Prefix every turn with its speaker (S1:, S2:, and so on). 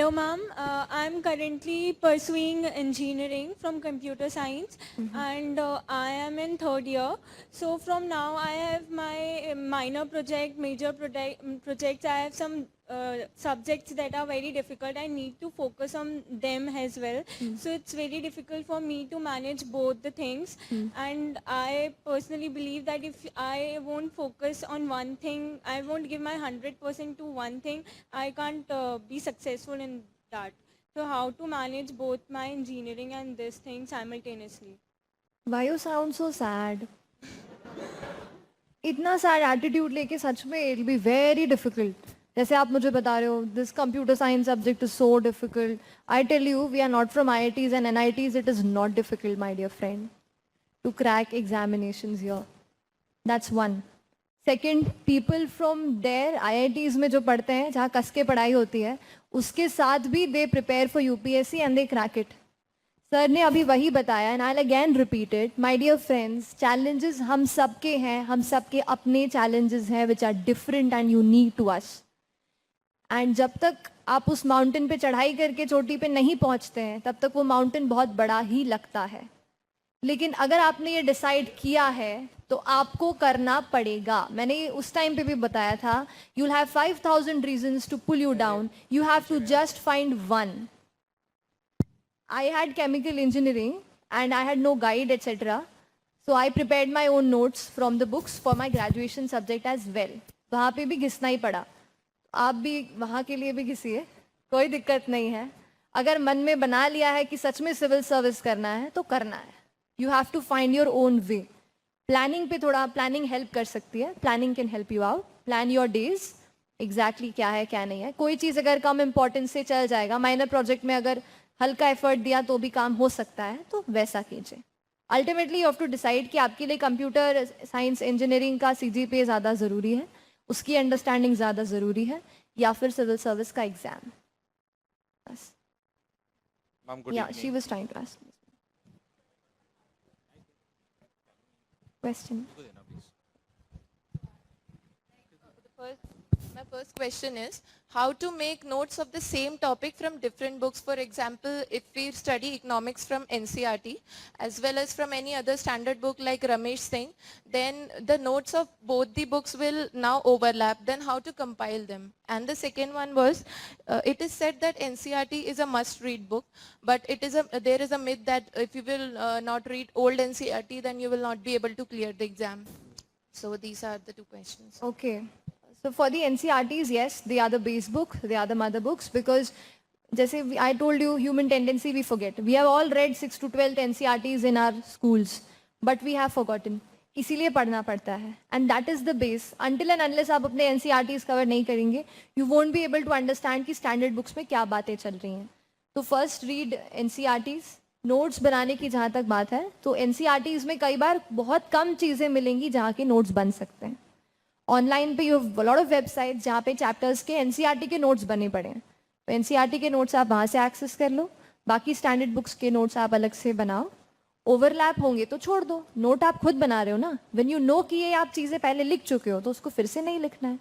S1: Hello, ma'am. I'm currently pursuing engineering from computer science, and I am in third year. So from now, I have my minor project, major projects. I have some subjects that are very difficult. I need to focus on them as well. So it's very difficult for me to manage both the things. And I personally believe that if I won't focus on one thing, I won't give my 100% to one thing, I can't be successful in that. So how to manage both my engineering and this thing simultaneously?
S2: Why you sound so sad? इतना sad attitude लेके सच में it be very difficult. जैसे आप मुझे बता रहे हो this computer science subject is so difficult. I tell you we are not from IITs and NITs. It is not difficult my dear friend to crack examinations here. That's one. Second, people from there IITs में जो पढ़ते हैं जहाँ कस के पढ़ाई होती है उसके साथ भी they prepare for UPSC and they crack it. Sir ने अभी वही बताया and I again repeat it. My dear friends, challenges हम सबके हैं, हम सबके अपने चैलेंजेस हैं which are different and unique to us. And जब तक आप उस माउंटेन पे चढ़ाई करके चोटी पे नहीं पहुंचते हैं तब तक वो माउंटेन बहुत बड़ा ही लगता है. लेकिन अगर आपने ये डिसाइड किया है तो आपको करना पड़ेगा. मैंने उस टाइम पे भी बताया था, you will have 5000 reasons to pull you down, you have to just find one. I had chemical engineering and I had no guide, etc. So I prepared my own notes from the books for my graduation subject as well. वहाँ पे भी घिसना ही पड़ा. आप भी वहाँ के लिए भी घिसिए, कोई दिक्कत नहीं है. अगर मन में बना लिया है कि सच में सिविल सर्विस करना है तो करना है. You have to find your own way. Planning पे थोड़ा प्लानिंग हेल्प कर सकती है. Planning can help you out. Plan your days, exactly क्या है क्या नहीं है. कोई चीज़ अगर कम इम्पोर्टेंस से चल जाएगा, माइनर प्रोजेक्ट में अगर हल्का एफर्ट दिया तो भी काम हो सकता है, तो वैसा कीजिए. Ultimately you have to decide कि आपके लिए कंप्यूटर साइंस इंजीनियरिंग का CGPA ज़्यादा ज़रूरी है, उसकी अंडरस्टैंडिंग ज़्यादा ज़रूरी है, या फिर सिविल सर्विस का एग्जाम. बस. या she was trying to ask question.
S3: My first question is how to make notes of the same topic from different books. For example, if we study economics from NCERT as well as from any other standard book like Ramesh Singh, then the notes of both the books will now overlap. Then how to compile them? And the second one was, it is said that NCERT is a must-read book, but there is a myth that if you will not read old NCERT, then you will not be able to clear the exam. So these are the two questions.
S2: Okay. So for the NCERTs, yes, they are the base book, they are the mother books, because जैसे I told you, human tendency we forget. We have all read 6 to 12th NCERTs in our schools, but we have forgotten. इसीलिए पढ़ना पड़ता है. And that is the base. Until and unless आप अपने NCERTs cover नहीं करेंगे, you won't be able to understand कि standard books में क्या बातें चल रही हैं. तो first read NCERTs. नोट्स बनाने की जहाँ तक बात है तो NCERTs में कई बार बहुत कम चीज़ें मिलेंगी जहाँ के नोट्स बन सकते हैं. ऑनलाइन पे you have lot of websites जहाँ पे चैप्टर्स के NCERT के नोट्स बने पड़े हैं. तो NCERT के नोट्स आप वहाँ से एक्सेस कर लो, बाकी स्टैंडर्ड बुक्स के नोट्स आप अलग से बनाओ. ओवरलैप होंगे तो छोड़ दो. नोट आप खुद बना रहे हो ना. व्हेन यू नो कि ये आप चीज़ें पहले लिख चुके हो तो उसको फिर से नहीं लिखना है.